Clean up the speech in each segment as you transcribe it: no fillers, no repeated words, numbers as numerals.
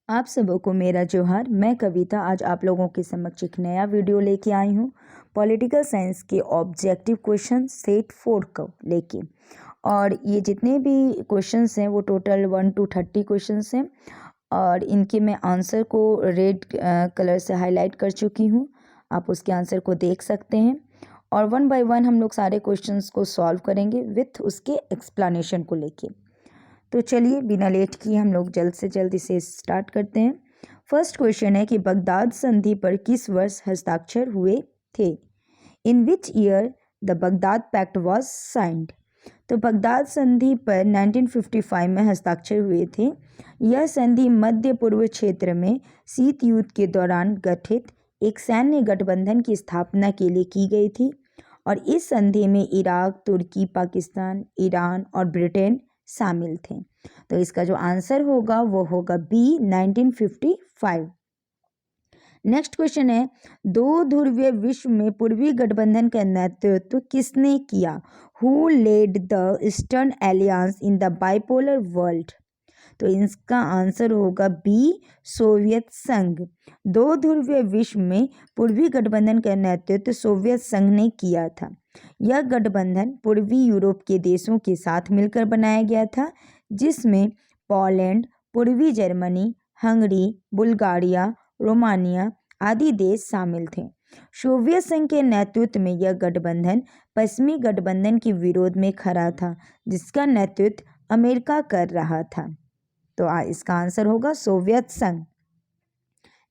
आप सबों को मेरा जोहार। मैं कविता आज आप लोगों के समक्ष एक नया वीडियो लेके आई हूँ पॉलिटिकल साइंस के ऑब्जेक्टिव क्वेश्चन सेट 4 को लेके। और ये जितने भी क्वेश्चंस हैं वो टोटल 1 to 30 क्वेश्चंस हैं और इनके मैं आंसर को रेड कलर से हाईलाइट कर चुकी हूँ। आप उसके आंसर को देख सकते हैं और 1 by 1 हम लोग सारे क्वेश्चंस को सॉल्व करेंगे विथ उसके एक्सप्लेनेशन को लेके। तो चलिए बिना लेट किए हम लोग जल्द से जल्द इसे स्टार्ट करते हैं। फर्स्ट क्वेश्चन है कि बगदाद संधि पर किस वर्ष हस्ताक्षर हुए थे? In which year the Baghdad pact was signed? तो बगदाद संधि पर 1955 में हस्ताक्षर हुए थे। यह संधि मध्य पूर्व क्षेत्र में शीत युद्ध के दौरान गठित एक सैन्य गठबंधन की स्थापना के लिए की गई थी और इस संधि में इराक, तुर्की, पाकिस्तान, ईरान और ब्रिटेन शामिल थे। तो इसका जो आंसर होगा वो होगा बी 1955। नेक्स्ट क्वेश्चन है, दो ध्रुवीय विश्व में पूर्वी गठबंधन का नेतृत्व किसने किया? Who led the eastern aliens in the bipolar world? तो इसका आंसर होगा बी सोवियत संघ। दो ध्रुवीय विश्व में पूर्वी गठबंधन का नेतृत्व सोवियत संघ ने किया था। यह गठबंधन पूर्वी यूरोप के देशों के साथ मिलकर बनाया गया था जिसमें पोलैंड, पूर्वी जर्मनी, हंगरी, बुल्गारिया, रोमानिया आदि देश शामिल थे। सोवियत संघ के नेतृत्व में यह गठबंधन पश्चिमी गठबंधन के विरोध में खड़ा था जिसका नेतृत्व अमेरिका कर रहा था। तो इसका आंसर होगा सोवियत संघ।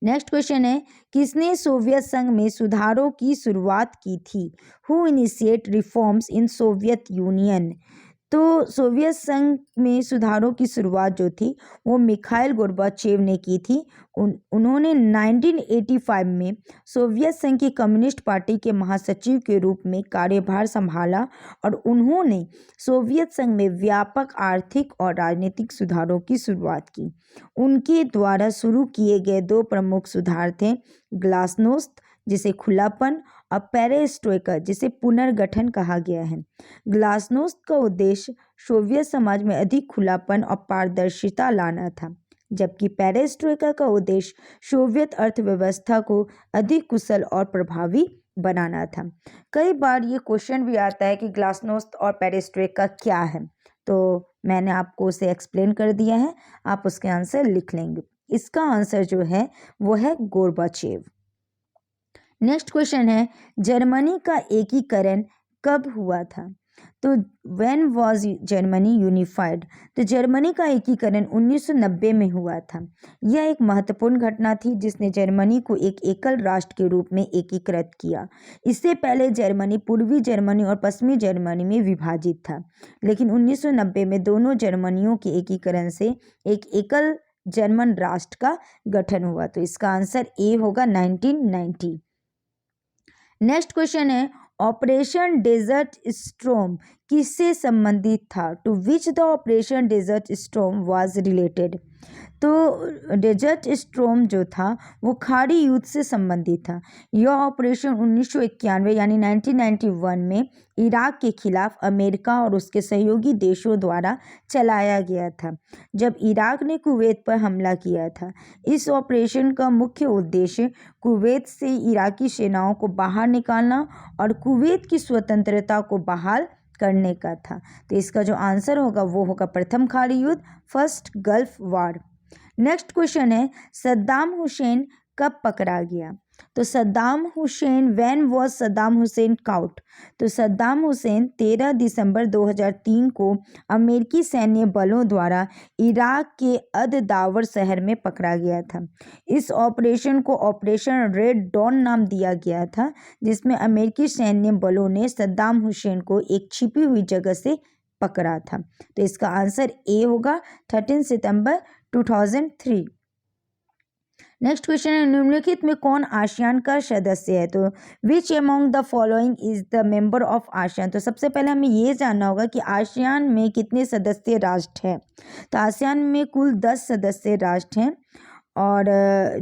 नेक्स्ट क्वेश्चन है, किसने सोवियत संघ में सुधारों की शुरुआत की थी? Who initiate reforms in Soviet union? तो सोवियत संघ में सुधारों की शुरुआत जो थी वो मिखाइल गोर्बाचेव ने की थी। उन्होंने 1985 में सोवियत संघ की कम्युनिस्ट पार्टी के महासचिव के रूप में कार्यभार संभाला और उन्होंने सोवियत संघ में व्यापक आर्थिक और राजनीतिक सुधारों की शुरुआत की। उनके द्वारा शुरू किए गए दो प्रमुख सुधार थे ग्लासनोस्त जिसे खुलापन और पेरेस्ट्रोइका जिसे पुनर्गठन कहा गया है। ग्लासनोस्त का उद्देश्य सोवियत समाज में अधिक खुलापन और पारदर्शिता लाना था जबकि पेरेस्ट्रोइका का उद्देश्य सोवियत अर्थव्यवस्था को अधिक कुशल और प्रभावी बनाना था। कई बार ये क्वेश्चन भी आता है कि ग्लासनोस्त और पेरेस्ट्रोइका क्या है, तो मैंने आपको उसे एक्सप्लेन कर दिया है, आप उसके आंसर लिख लेंगे। इसका आंसर जो है वो है गोर्बाचेव। नेक्स्ट क्वेश्चन है, जर्मनी का एकीकरण कब हुआ था? तो व्हेन वाज जर्मनी यूनिफाइड? तो जर्मनी का एकीकरण 1990 में हुआ था। यह एक महत्वपूर्ण घटना थी जिसने जर्मनी को एक एकल राष्ट्र के रूप में एकीकृत किया। इससे पहले जर्मनी पूर्वी जर्मनी और पश्चिमी जर्मनी में विभाजित था, लेकिन 1990 में दोनों जर्मनियों के एकीकरण से एक एकल जर्मन राष्ट्र का गठन हुआ। तो इसका आंसर ए होगा 1990। नेक्स्ट क्वेश्चन है, ऑपरेशन डेजर्ट स्टॉर्म किससे संबंधित था? To which the operation desert storm was related? तो डेजर्ट स्टॉर्म जो था वो खाड़ी युद्ध से संबंधित था। यह ऑपरेशन 1991 यानी 1991 में इराक के खिलाफ अमेरिका और उसके सहयोगी देशों द्वारा चलाया गया था जब इराक ने कुवैत पर हमला किया था। इस ऑपरेशन का मुख्य उद्देश्य कुवैत से इराकी सेनाओं को बाहर निकालना और कुवैत की स्वतंत्रता को बहाल करने का था। तो इसका जो आंसर होगा वो होगा प्रथम खाड़ी युद्ध, first gulf war. Next question है, सद्दाम हुसैन कब पकड़ा गया? तो Saddam Hussain when was Saddam Hussain cout? तो सद्दाम हुसैन 13 दिसंबर 2003 को अमेरिकी सैन्य बलों द्वारा इराक के अद दावर शहर में पकड़ा गया था। इस ऑपरेशन को ऑपरेशन रेड डॉन नाम दिया गया था जिसमें अमेरिकी सैन्य बलों ने सद्दाम हुसैन को एक छिपी हुई जगह से पकड़ा था। तो इसका आंसर ए होगा 13 सितंबर 2003। नेक्स्ट क्वेश्चन है, निम्नलिखित में कौन आसियान का सदस्य है? तो which among the following is the member of ASEAN? तो सबसे पहले हमें ये जानना होगा कि आसियान में कितने सदस्य राष्ट्र हैं। तो आसियान में कुल 10 सदस्य राष्ट्र हैं और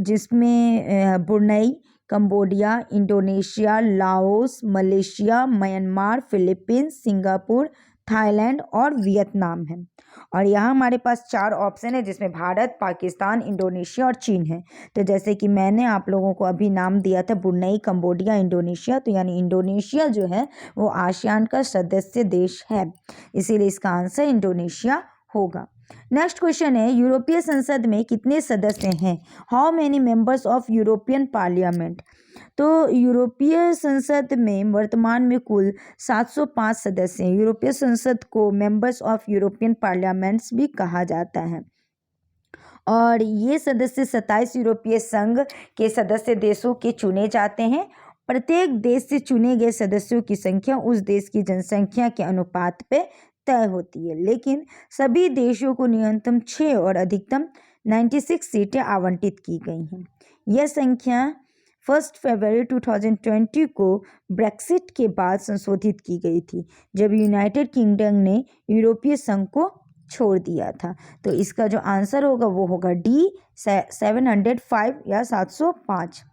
जिसमें Brunei, Cambodia, Indonesia, Laos, Malaysia, Myanmar, Philippines, Singapore, Thailand और वियतनाम है। और यहाँ हमारे पास 4 ऑप्शन है जिसमें भारत, पाकिस्तान, इंडोनेशिया और चीन है। तो जैसे कि मैंने आप लोगों को अभी नाम दिया था ब्रुनई, कंबोडिया, इंडोनेशिया, तो यानी इंडोनेशिया जो है वो आसियान का सदस्य देश है, इसीलिए इसका आंसर इंडोनेशिया होगा। नेक्स्ट क्वेश्चन है यूरोपीय संसद में कितने सदस्य हैं? How many members of European parliament? तो यूरोपीय संसद में वर्तमान में कुल 705 सदस्य हैं। यूरोपीय संसद को मेंबर्स ऑफ यूरोपियन पार्लियामेंट्स भी कहा जाता है। और ये सदस्य 27 यूरोपीय संघ के सदस्य देशों के चुने जाते हैं। प्रत्येक देश से चुने गए सदस्यों की संख्या उस देश की जनसंख्या के अनुपात पे तय होती है, लेकिन सभी देशों को न्यूनतम 6 और अधिकतम 96 सीटें आवंटित की गई हैं। यह संख्या 1 फरवरी 2020 को ब्रेक्सिट के बाद संशोधित की गई थी, जब यूनाइटेड किंगडम ने यूरोपीय संघ को छोड़ दिया था। तो इसका जो आंसर होगा वो होगा डी 705 या 705।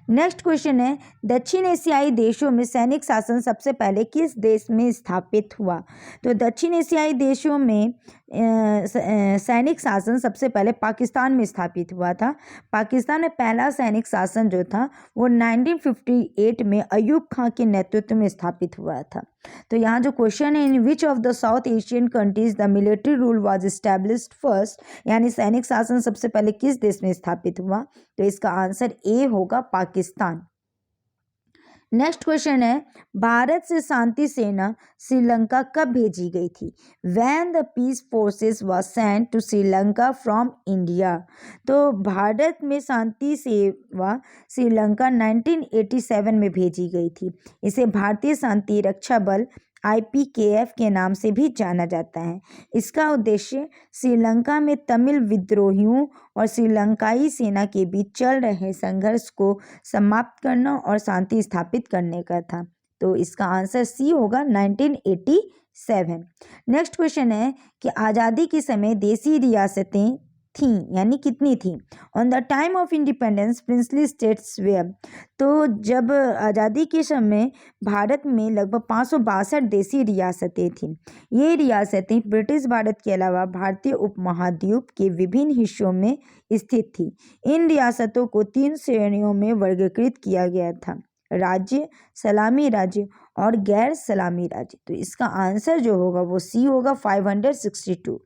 नेक्स्ट क्वेश्चन है दक्षिण एशियाई देशों में सैनिक शासन सबसे पहले किस देश में स्थापित हुआ? तो दक्षिण एशियाई देशों में सैनिक शासन सबसे पहले पाकिस्तान में स्थापित हुआ था। पाकिस्तान में पहला सैनिक शासन जो था वो 1958 में अयूब खां के नेतृत्व में स्थापित हुआ था। तो यहाँ जो क्वेश्चन है in which of the South Asian countries the military rule was established first, यानी सैनिक शासन सबसे पहले किस देश में स्थापित हुआ? तो इसका आंसर ए होगा पाकिस्तान। नेक्स्ट क्वेश्चन है भारत से शांति सेना श्रीलंका कब भेजी गई थी? When the peace forces were sent to Sri Lanka from India. तो भारत में शांति सेवा श्रीलंका 1987 में भेजी गई थी। इसे भारतीय शांति रक्षा बल IPKF के नाम से भी जाना जाता है। इसका उद्देश्य श्रीलंका में तमिल विद्रोहियों और श्रीलंकाई सेना के बीच चल रहे संघर्ष को समाप्त करना और शांति स्थापित करने का था। तो इसका आंसर सी होगा 1987। नेक्स्ट क्वेश्चन है कि आज़ादी के समय देसी रियासतें थीं यानी कितनी थीं? On the time of independence princely states where. तो जब आज़ादी के समय भारत में लगभग 562 देसी रियासतें थीं। ये रियासतें ब्रिटिश भारत के अलावा भारतीय उपमहाद्वीप के विभिन्न हिस्सों में स्थित थी। इन रियासतों को 3 श्रेणियों में वर्गीकृत किया गया था: राज्य, सलामी राज्य और गैर सलामी राज्य। तो इसका आंसर जो होगा वो सी होगा 562।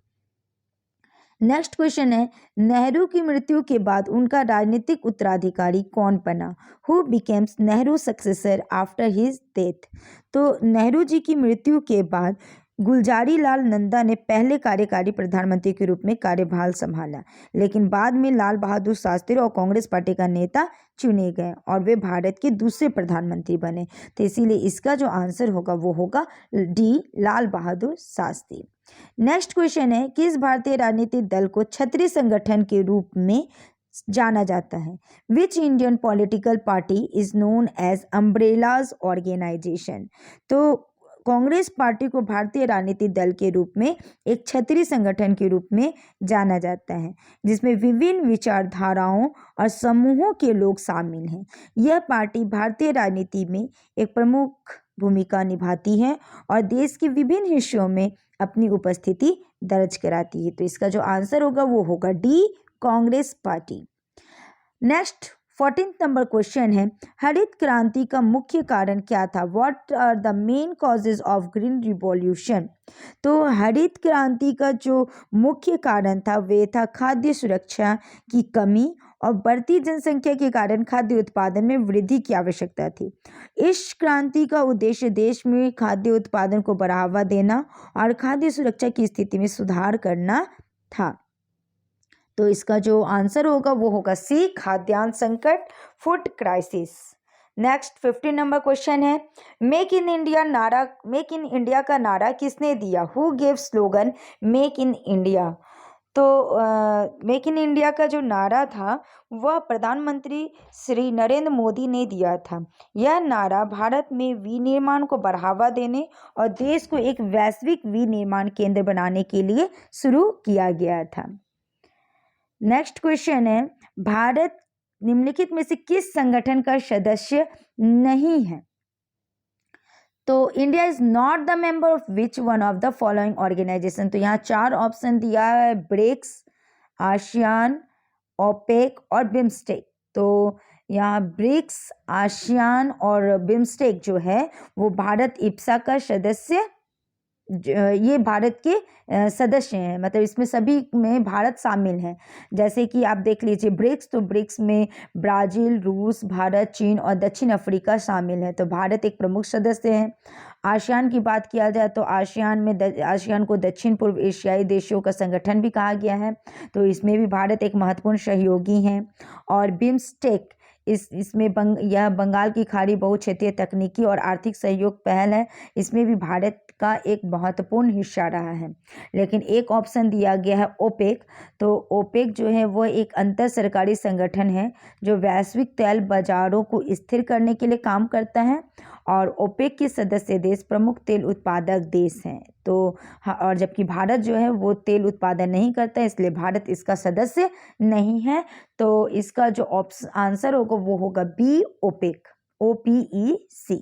नेक्स्ट क्वेश्चन है नेहरू की मृत्यु के बाद उनका राजनीतिक उत्तराधिकारी कौन बना? Who becomes Nehru successor after his death. तो नेहरू जी की मृत्यु के बाद गुलजारी लाल नंदा ने पहले कार्यकारी प्रधानमंत्री के रूप में कार्यभार संभाला, लेकिन बाद में लाल बहादुर शास्त्री और कांग्रेस पार्टी का नेता चुने गए और वे भारत के दूसरे प्रधानमंत्री बने। तो इसीलिए इसका जो आंसर होगा वो होगा D Lal Bahadur Shastri. Next question है किस भारतीय राजनीतिक दल को छत्री संगठन के रूप में जाना जाता है? Which Indian political party is known as umbrellas organisation. तो कांग्रेस पार्टी को भारतीय राजनीतिक दल के रूप में एक छत्री संगठन के रूप में जाना जाता है, जिसमें विभिन्न विचारधाराओं और समूहों के लोग शामिल हैं। यह पार्टी भारतीय राजनीति में एक प्रमुख भूमिका निभाती है और देश के विभिन्न हिस्सों में अपनी उपस्थिति दर्ज कराती है। तो इसका जो आंसर होगा वो होगा D Congress party. Next 14 number question है हरित क्रांति का मुख्य कारण क्या था? What are the main causes of green revolution. तो हरित क्रांति का जो मुख्य कारण था वे था खाद्य सुरक्षा की कमी और बढ़ती जनसंख्या के कारण खाद्य उत्पादन में वृद्धि की आवश्यकता थी। इस क्रांति का उद्देश्य देश में खाद्य उत्पादन को बढ़ावा देना और खाद्य सुरक्षा की स्थिति में सुधार करना था। तो इसका जो आंसर होगा वो होगा सी खाद्यान्न संकट, food crisis. Next 15 number question है मेक इन इंडिया का नारा किसने दिया? Who gave slogan make in India. तो मेक इन इंडिया का जो नारा था वह प्रधानमंत्री श्री नरेंद्र मोदी ने दिया था। यह नारा भारत में विनिर्माण को बढ़ावा देने और देश को एक वैश्विक विनिर्माण केंद्र बनाने के लिए शुरू किया गया था। नेक्स्ट क्वेश्चन है भारत निम्नलिखित में से किस संगठन का सदस्य नहीं है? तो India is not the member of which one of the following organisation. तो यहाँ 4 ऑप्शन दिया है, ब्रिक्स, आसियान, ओपेक और बिम्स्टेक। तो यहाँ ब्रिक्स, आसियान और बिम्स्टेक जो है वो भारत इप्सा का सदस्य, ये भारत के सदस्य हैं, मतलब इसमें सभी में भारत शामिल है। जैसे कि आप देख लीजिए ब्रिक्स, तो ब्रिक्स में ब्राज़ील, रूस, भारत, चीन और दक्षिण अफ्रीका शामिल है, तो भारत एक प्रमुख सदस्य है। आसियान की बात किया जाए तो आसियान को दक्षिण पूर्व एशियाई देशों का संगठन भी कहा गया है, तो इसमें भी भारत एक महत्वपूर्ण सहयोगी है। और बिम्स्टेक इसमें यह बंगाल की खाड़ी बहुक्षेत्रीय तकनीकी और आर्थिक सहयोग पहल है, इसमें भी भारत का एक महत्वपूर्ण हिस्सा रहा है। लेकिन एक ऑप्शन दिया गया है ओपेक। तो ओपेक जो है वो एक अंतर सरकारी संगठन है जो वैश्विक तेल बाजारों को स्थिर करने के लिए काम करता है, और ओपेक के सदस्य देश प्रमुख तेल उत्पादक देश हैं। तो और जबकि भारत जो है वो तेल उत्पादन नहीं करता है, इसलिए भारत इसका सदस्य नहीं है। तो इसका जो ऑप्शन आंसर होगा वो होगा B, OPEC, OPEC।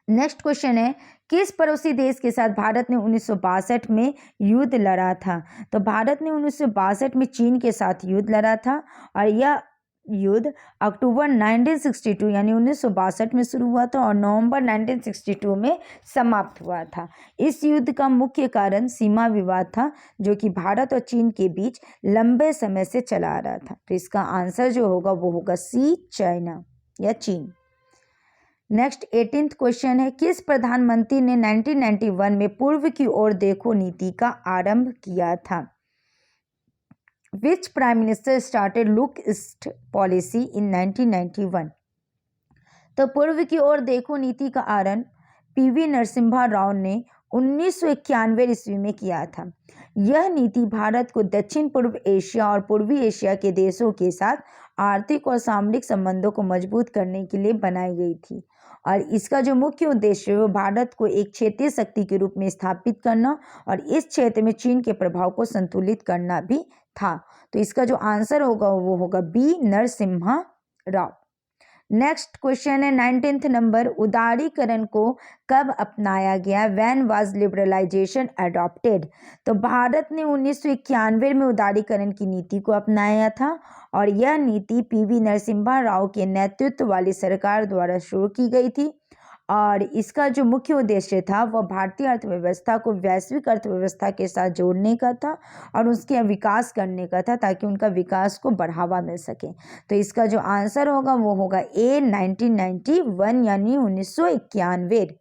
Next question है, किस पड़ोसी देश के साथ भारत ने 1962 में युद्ध लड़ा था। तो भारत ने 1962 में चीन के साथ युद्ध लड़ा था, और यह युद्ध अक्टूबर 1962 यानी 1962 में शुरू हुआ था और नवंबर 1962 में समाप्त हुआ था। इस युद्ध का मुख्य कारण सीमा विवाद था, जो कि भारत और चीन के बीच लंबे समय से चला आ रहा था। तो इसका आंसर जो होगा वो होगा सी, चाइना या चीन। नेक्स्ट 18th क्वेश्चन है, किस प्रधानमंत्री ने 1991 में पूर्व की ओर देखो नीति का आरंभ किया था। Which Prime Minister started Look East policy in 1991? तो पूर्व की ओर देखो नीति का आरंभ PV नरसिम्हा राव ने 1991 ईस्वी में किया था। यह नीति भारत को दक्षिण पूर्व एशिया और पूर्वी एशिया के देशों के साथ आर्थिक और सामरिक संबंधों को मजबूत करने के लिए बनाई गई थी, और इसका जो मुख्य उद्देश्य है वो भारत को एक क्षेत्रीय शक्ति के रूप में स्थापित करना और इस क्षेत्र में चीन के प्रभाव को संतुलित करना भी था। तो इसका जो आंसर होगा वो होगा B, Narasimha Rao. Next question है 19th नंबर, उदारीकरण को कब अपनाया गया। When was liberalisation adopted. तो भारत ने 1991 में उदारीकरण की नीति को अपनाया था, और यह नीति PV नरसिम्हा राव के नेतृत्व वाली सरकार द्वारा शुरू की गई थी, और इसका जो मुख्य उद्देश्य था वह भारतीय अर्थव्यवस्था को वैश्विक अर्थव्यवस्था के साथ जोड़ने का था और उसके विकास करने का था, ताकि उनका विकास को बढ़ावा मिल सके। तो इसका जो आंसर होगा वो होगा ए, 1991 यानी 1991।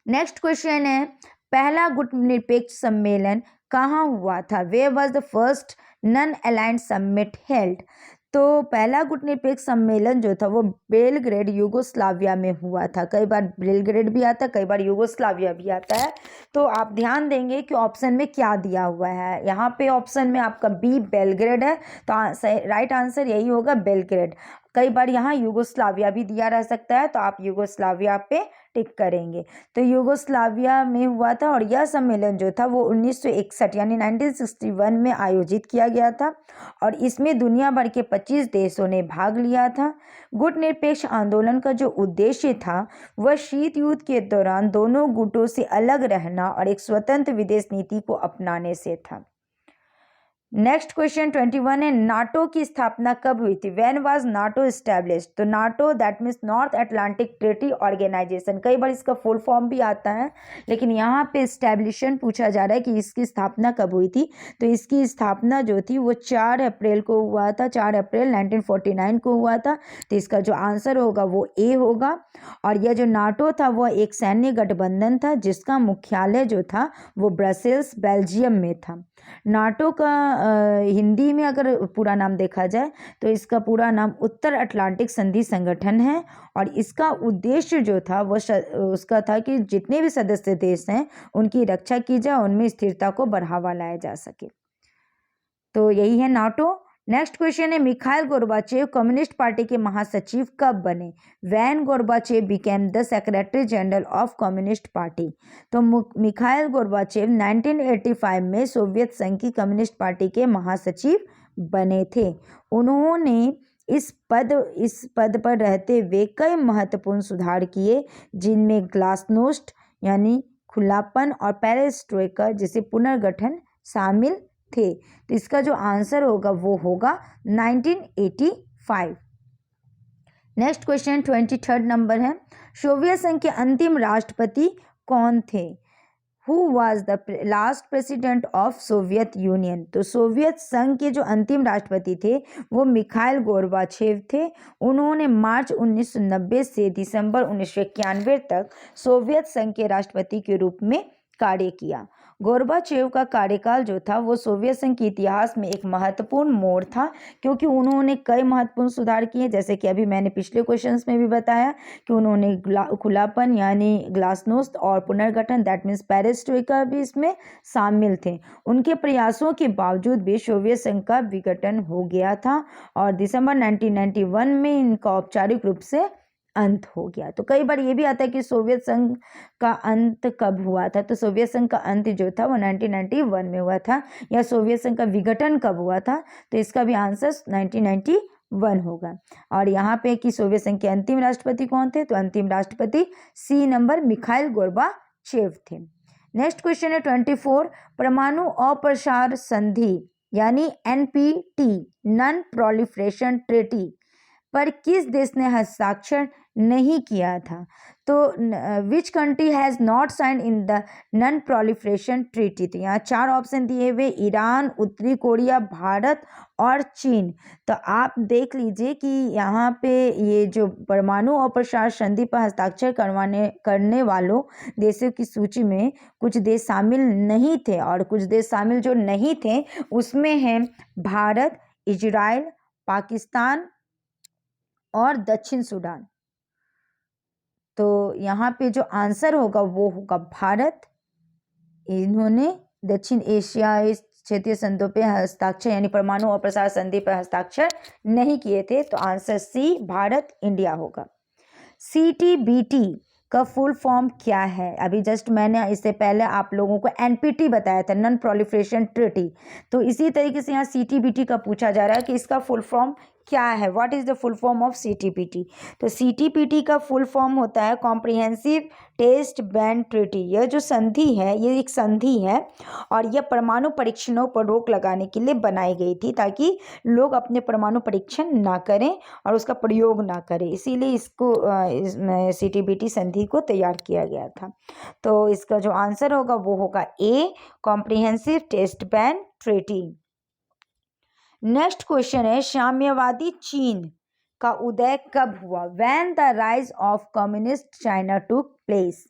नेक्स्ट क्वेश्चन है, पहला गुटनिरपेक्ष सम्मेलन कहाँ हुआ था। Where was the first non aligned summit held. तो पहला गुटनिरपेक्ष सम्मेलन जो था वो बेलग्रेड यूगोस्लाविया में हुआ था। कई बार बेलग्रेड भी आता है, कई बार यूगोस्लाविया भी आता है। तो आप ध्यान देंगे कि ऑप्शन में क्या दिया हुआ है। यहाँ पे ऑप्शन में आपका बी बेलग्रेड है, तो राइट आंसर यही होगा, बेलग्रेड। कई बार यहाँ यूगोस्लाविया भी दिया रह सकता है, तो आप यूगोस्लाविया पे टिक करेंगे। तो यूगोस्लाविया में हुआ था, और यह सम्मेलन जो था वो 1961 यानी 1961 में आयोजित किया गया था, और इसमें दुनिया भर के 25 देशों ने भाग लिया था। गुटनिरपेक्ष आंदोलन का जो उद्देश्य था वह शीत युद्ध के दौरान दोनों गुटों से अलग रहना और एक स्वतंत्र विदेश नीति को अपनाने से था। नेक्स्ट क्वेश्चन 21 है, नाटो की स्थापना कब हुई थी। When was NATO established. तो NATO that means North Atlantic Treaty Organization, कई बार इसका फुल फॉर्म भी आता है, लेकिन यहाँ पे एस्टैब्लिशन पूछा जा रहा है कि इसकी स्थापना कब हुई थी। तो इसकी स्थापना जो थी वो 4 अप्रैल को हुआ था, 4 अप्रैल 1949 को हुआ था। तो इसका जो आंसर होगा वो ए होगा। और यह जो नाटो था वह एक सैन्य गठबंधन था जिसका मुख्यालय जो था वो ब्रसेल्स बेल्जियम में था। नाटो का हिंदी में अगर पूरा नाम देखा जाए तो इसका पूरा नाम उत्तर अटलांटिक संधि संगठन है, और इसका उद्देश्य जो था वो उसका था कि जितने भी सदस्य देश हैं उनकी रक्षा की जाए, उनमें स्थिरता को बढ़ावा लाया जा सके। तो यही है नाटो। नेक्स्ट क्वेश्चन है, मिखाइल गोर्बाचेव कम्युनिस्ट पार्टी के महासचिव कब बने। When Gorbachev became the secretary general of communist party. तो मिखाइल गोर्बाचेव 1985 में सोवियत संघ की कम्युनिस्ट पार्टी के महासचिव बने थे। उन्होंने इस पद पर रहते हुए कई महत्वपूर्ण सुधार किए, जिनमें ग्लासनोस्ट यानी खुलापन और पेरेस्ट्रोइका जिसे पुनर्गठन शामिल थे। तो इसका जो आंसर होगा वो होगा 1985। नेक्स्ट क्वेश्चन 23rd नंबर है, सोवियत संघ के अंतिम राष्ट्रपति कौन थे? Who was the last president of Soviet union? तो सोवियत संघ के जो अंतिम राष्ट्रपति थे वो मिखाइल गोर्बाचेव थे। उन्होंने मार्च 1990 से दिसंबर 1991 तक सोवियत संघ के राष्ट्रपति के रूप में कार्य किया। गोर्बाचेव का कार्यकाल जो था वो सोवियत संघ के इतिहास में एक महत्वपूर्ण मोड़ था, क्योंकि उन्होंने कई महत्वपूर्ण सुधार किए, जैसे कि अभी मैंने पिछले क्वेश्चंस में भी बताया कि उन्होंने खुलापन यानी ग्लासनोस्त और पुनर्गठन दैट मीन्स पेरेस्ट्रोइका भी इसमें शामिल थे। उनके प्रयासों के बावजूद भी सोवियत संघ का विघटन हो गया था और दिसंबर 1991 में इनका औपचारिक रूप से अंत हो गया। तो कई बार ये भी आता है कि सोवियत संघ का अंत कब हुआ था, तो सोवियत संघ का अंत जो था वो 1991 में हुआ था, या सोवियत संघ का विघटन कब हुआ था, तो इसका भी आंसर 1991 होगा। और यहाँ पे कि सोवियत संघ के अंतिम राष्ट्रपति कौन थे, तो अंतिम राष्ट्रपति सी नंबर मिखाइल गोर्बाचेव थे। नेक्स्ट क्वेश्चन है 24, परमाणु अप्रसार संधि यानी NPT नॉन प्रोलिफरेशन ट्रीटी पर किस देश ने हस्ताक्षर नहीं किया था? तो which country has not sign in the non proliferation treaty? तो यहाँ 4 ऑप्शन दिए हुए, ईरान, उत्तरी कोरिया, भारत और चीन। तो आप देख लीजिए कि यहाँ पे ये जो परमाणु अप्रसार संधि पर हस्ताक्षर करने वालों देशों की सूची में कुछ देश शामिल नहीं थे, और कुछ देश शामिल जो नहीं थे उसमें हैं भारत, इजराइल, पाकिस्तान और दक्षिण सूडान। तो यहाँ पे जो आंसर होगा वो होगा भारत। इन्होंने दक्षिण एशिया क्षेत्रीय संधियों पे हस्ताक्षर यानी परमाणु अप्रसार संधि पर हस्ताक्षर नहीं किए थे, तो आंसर सी भारत इंडिया होगा। CTBT का फुल फॉर्म क्या है? अभी जस्ट मैंने इससे पहले आप लोगों को NPT बताया था, नॉन प्रोलिफरेशन ट्रीटी। तो इसी तरीके से यहाँ CTBT का पूछा जा रहा है कि इसका फुल फॉर्म क्या है, what is the full form of CTBT? तो CTBT का फुल फॉर्म होता है कॉम्प्रिहेंसिव टेस्ट बैन ट्रीटी। यह जो संधि है ये एक संधि है और यह परमाणु परीक्षणों पर रोक लगाने के लिए बनाई गई थी, ताकि लोग अपने परमाणु परीक्षण ना करें और उसका प्रयोग ना करें, इसीलिए इसको CTBT संधि को तैयार किया गया था। तो इसका जो आंसर होगा वो होगा A, comprehensive test ban treaty. Next question है, साम्यवादी चीन का उदय कब हुआ? When the rise of communist China took place?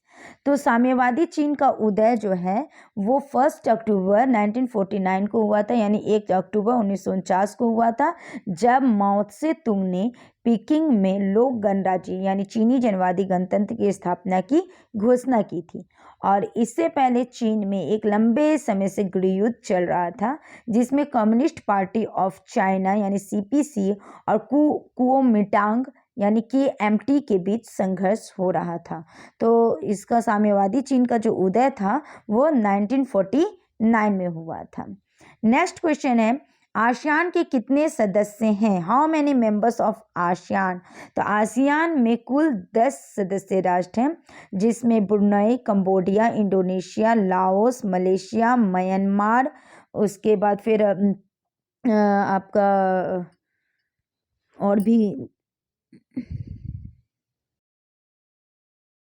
तो साम्यवादी चीन का उदय जो है वो 1 अक्टूबर 1949 को हुआ था, यानी 1 अक्टूबर 1949 को हुआ था, जब माओ त्से तुंग ने पीकिंग में लोक गणराज्य यानी चीनी जनवादी गणतंत्र की स्थापना की घोषणा की थी। और इससे पहले चीन में एक लंबे समय से गृहयुद्ध चल रहा था, जिसमें कम्युनिस्ट पार्टी ऑफ चाइना यानी CPC और कुओमिंटांग यानी KMT के बीच संघर्ष हो रहा था। तो इसका साम्यवादी चीन का जो उदय था वो 1949 में हुआ था। नेक्स्ट क्वेश्चन है, आसियान के कितने सदस्य हैं? How many members of ASEAN? तो आसियान में कुल 10 सदस्य राष्ट्र हैं, जिसमें Brunei, Cambodia, Indonesia, Laos, Malaysia, Myanmar, उसके बाद फिर आपका और भी